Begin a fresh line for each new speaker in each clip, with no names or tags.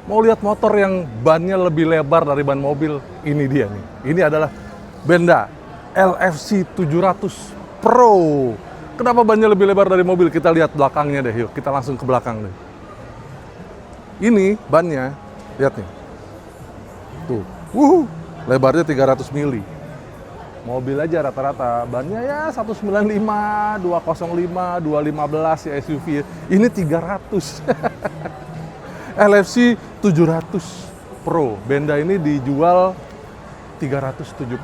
Mau lihat motor yang bannya lebih lebar dari ban mobil, ini dia nih. Ini adalah Benda LFC 700 Pro. Kenapa bannya lebih lebar dari mobil? Kita lihat belakangnya deh, yuk kita langsung ke belakang deh. Ini bannya, lihat nih. Tuh, lebarnya 300 mili. Mobil aja rata-rata, bannya ya 195, 205, 215 ya SUV ya. Ini 300. LFC 700 Pro. Benda ini dijual 379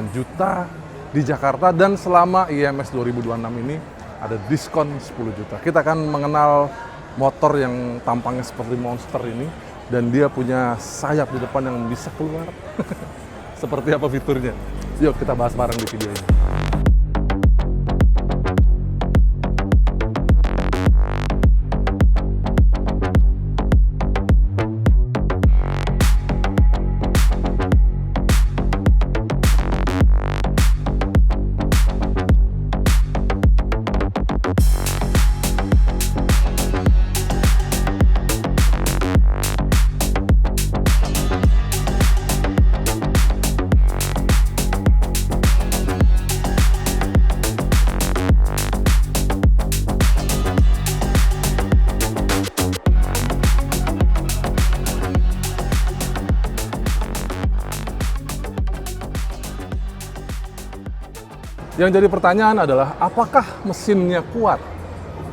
juta di Jakarta dan selama IMS 2026 ini ada diskon 10 juta. Kita akan mengenal motor yang tampangnya seperti monster ini dan dia punya sayap di depan yang bisa keluar. Seperti apa fiturnya? Yuk kita bahas bareng di video ini. Yang jadi pertanyaan adalah, apakah mesinnya kuat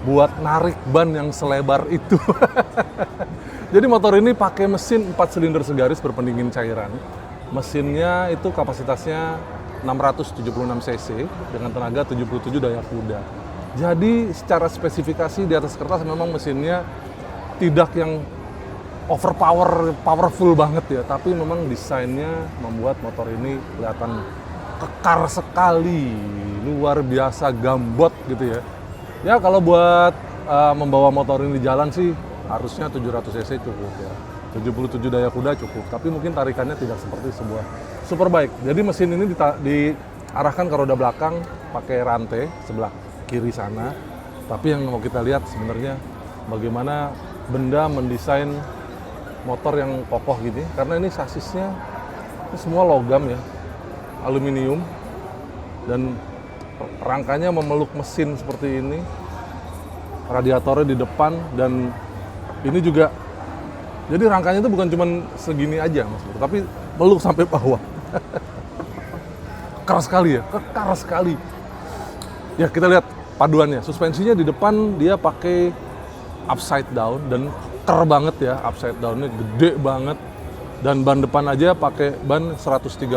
buat narik ban yang selebar itu? Jadi motor ini pakai mesin 4 silinder segaris berpendingin cairan. Mesinnya itu kapasitasnya 676 cc dengan tenaga 77 daya kuda. Jadi secara spesifikasi di atas kertas memang mesinnya tidak yang powerful banget ya, tapi memang desainnya membuat motor ini kelihatan kekar sekali, luar biasa gambot gitu ya. Ya kalau buat membawa motor ini di jalan sih harusnya 700 cc cukup ya. 77 daya kuda cukup, tapi mungkin tarikannya tidak seperti sebuah Superbike. Jadi mesin ini diarahkan ke roda belakang pakai rantai sebelah kiri sana. Tapi yang mau kita lihat sebenarnya bagaimana Benda mendesain motor yang kokoh gini, karena ini sasisnya ini semua logam ya, aluminium, dan rangkanya memeluk mesin seperti ini, radiatornya di depan, dan ini juga, jadi rangkanya itu bukan cuma segini aja Mas Bro, tapi meluk sampai bawah. Keras sekali ya, kekar sekali. Ya kita lihat paduannya, suspensinya di depan dia pakai upside down dan keker banget ya, upside downnya gede banget. Dan ban depan aja pakai ban 130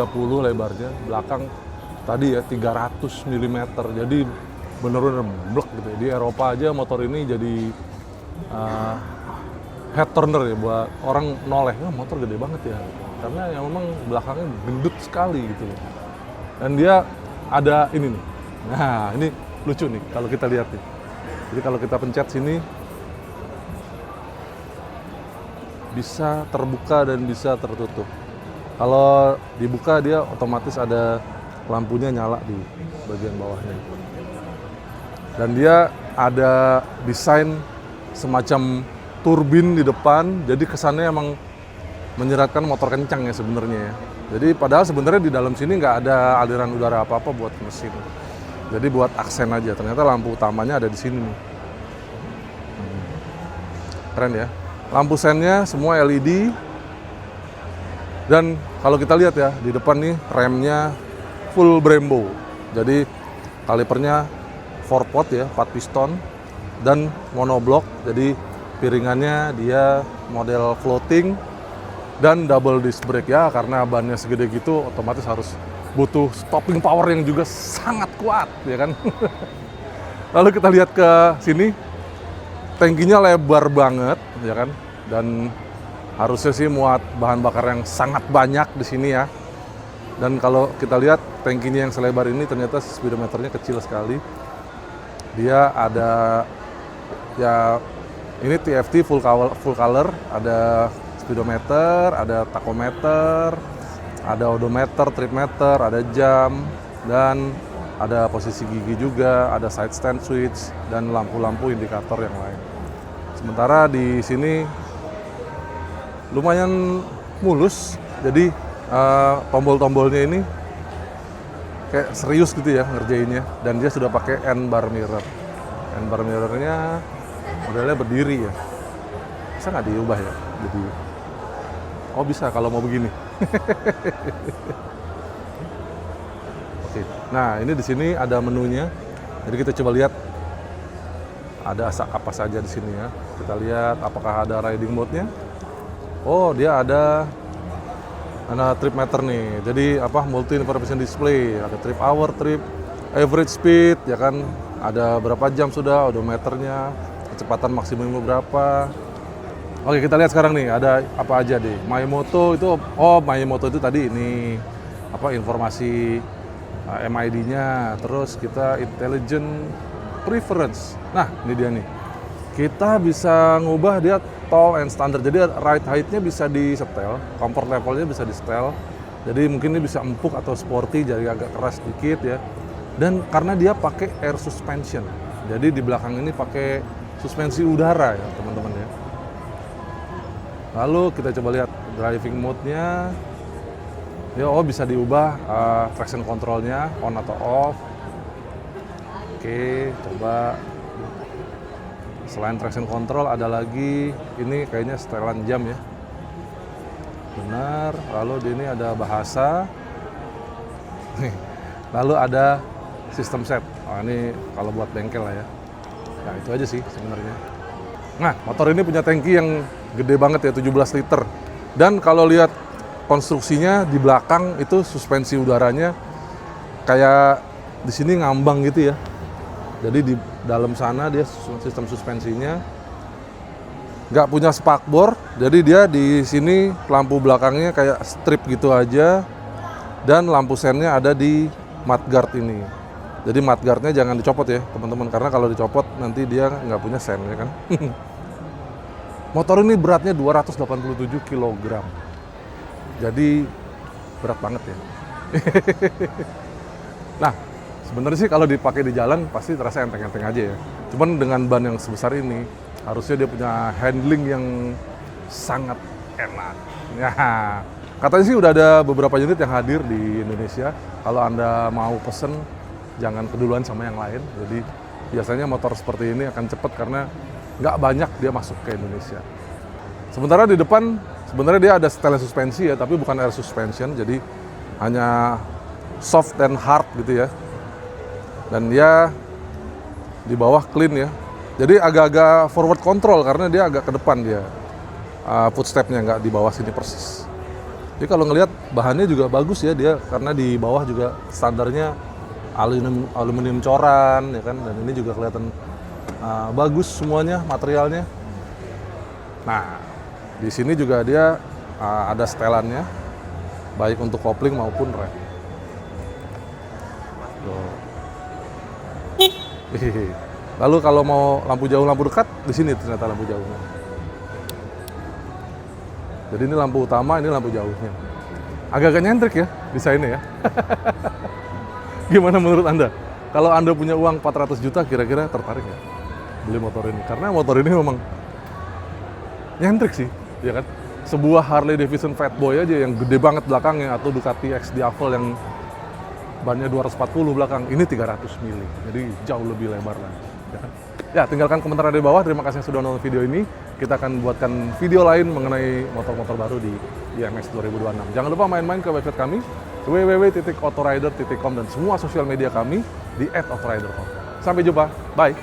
lebarnya, belakang tadi ya 300 mm. Jadi bener-bener blek gitu ya. Di Eropa aja motor ini jadi head turner ya buat orang noleh. Wah, motor gede banget ya. Karena yang memang belakangnya gendut sekali gitu. Dan dia ada ini nih. Nah, ini lucu nih kalau kita lihat nih. Jadi kalau kita pencet sini bisa terbuka dan bisa tertutup. Kalau dibuka dia otomatis ada lampunya nyala di bagian bawahnya. Dan dia ada desain semacam turbin di depan, jadi kesannya emang menyeratkan motor kencang ya sebenarnya ya. Jadi padahal sebenarnya di dalam sini nggak ada aliran udara apa-apa buat mesin. Jadi buat aksen aja. Ternyata lampu utamanya ada di sini nih. Keren ya. Lampu sennya semua LED, dan kalau kita lihat ya di depan nih remnya full Brembo, jadi kalipernya 4-pot ya, 4 piston dan monoblok, jadi piringannya dia model floating dan double disc brake ya, karena bannya segede gitu otomatis harus butuh stopping power yang juga sangat kuat ya kan. Lalu kita lihat ke sini, tangkinya lebar banget ya kan, dan harusnya sih muat bahan bakar yang sangat banyak di sini ya. Dan kalau kita lihat tangkinya yang selebar ini ternyata speedometernya kecil sekali. Dia ada ya ini TFT full color, ada speedometer, ada tachometer, ada odometer, trip meter, ada jam, dan ada posisi gigi juga, ada side stand switch, dan lampu-lampu indikator yang lain. Sementara di sini lumayan mulus. Jadi tombol-tombolnya ini kayak serius gitu ya ngerjainnya. Dan dia sudah pakai N-bar mirror. N-bar mirrornya modelnya berdiri ya. Bisa nggak diubah ya? Jadi, oh bisa kalau mau begini. Oke. Nah ini di sini ada menunya. Jadi kita coba lihat ada apa saja di sini ya. Kita lihat apakah ada riding mode-nya. Oh dia ada trip meter nih. Jadi multi information display. Ada trip hour, trip average speed, ya kan. Ada berapa jam sudah, odometernya, kecepatan maksimum berapa. Oke kita lihat sekarang nih ada apa aja deh. MyMoto itu, MyMoto itu tadi ini informasi MID-nya. Terus kita intelligent preference. Nah ini dia nih. Kita bisa ngubah dia tall and standard. Jadi ride height-nya bisa di setel, comfort levelnya bisa di setel. Jadi mungkin ini bisa empuk atau sporty, jadi agak keras sedikit ya. Dan karena dia pakai air suspension. Jadi di belakang ini pakai suspensi udara ya teman-teman ya. Lalu kita coba lihat driving mode-nya. Ya, bisa diubah traction control-nya on atau off. Oke, coba. Selain traction control ada lagi ini kayaknya setelan jam ya. Benar. Lalu di ini ada bahasa. Lalu ada sistem set. Ini kalau buat bengkel lah ya. Nah, itu aja sih sebenarnya. Nah, motor ini punya tangki yang gede banget ya, 17 liter. Dan kalau lihat konstruksinya di belakang itu suspensi udaranya kayak di sini ngambang gitu ya. Jadi di dalam sana dia sistem suspensinya nggak punya spakbor, jadi dia di sini lampu belakangnya kayak strip gitu aja, dan lampu sennya ada di mudguard ini. Jadi mudguardnya jangan dicopot ya teman-teman, karena kalau dicopot nanti dia nggak punya sen ya kan. Motor ini beratnya 287 kg, jadi berat banget ya. Nah sebenarnya sih kalau dipakai di jalan pasti terasa enteng-enteng aja ya. Cuman dengan ban yang sebesar ini, harusnya dia punya handling yang sangat enak. Ya, katanya sih udah ada beberapa unit yang hadir di Indonesia. Kalau Anda mau pesen, jangan keduluan sama yang lain. Jadi biasanya motor seperti ini akan cepat karena nggak banyak dia masuk ke Indonesia. Sementara di depan, sebenarnya dia ada setel suspensi ya, tapi bukan air suspension. Jadi hanya soft and hard gitu ya. Dan dia di bawah clean ya. Jadi agak-agak forward control karena dia agak ke depan dia. Footstepnya nggak di bawah sini persis. Jadi kalau ngelihat bahannya juga bagus ya dia, karena di bawah juga standarnya aluminium coran ya kan. Dan ini juga kelihatan bagus semuanya materialnya. Nah di sini juga dia ada setelannya, baik untuk kopling maupun rem. Lalu kalau mau lampu jauh, lampu dekat, di sini ternyata lampu jauhnya. Jadi ini lampu utama, ini lampu jauhnya. Agak-agak nyentrik ya desainnya ya. Gimana menurut Anda? Kalau Anda punya uang 400 juta, kira-kira tertarik nggak beli motor ini? Karena motor ini memang nyentrik sih, ya kan? Sebuah Harley Davidson Fatboy aja yang gede banget belakangnya, atau Ducati X Diavel yang bannya 240 belakang, ini 300 mili, jadi jauh lebih lebar lagi. Ya, tinggalkan komentar di bawah. Terima kasih yang sudah nonton video ini. Kita akan buatkan video lain mengenai motor-motor baru di IMX 2026. Jangan lupa main-main ke website kami www.autorider.com dan semua sosial media kami di @autorider.com. Sampai jumpa, bye.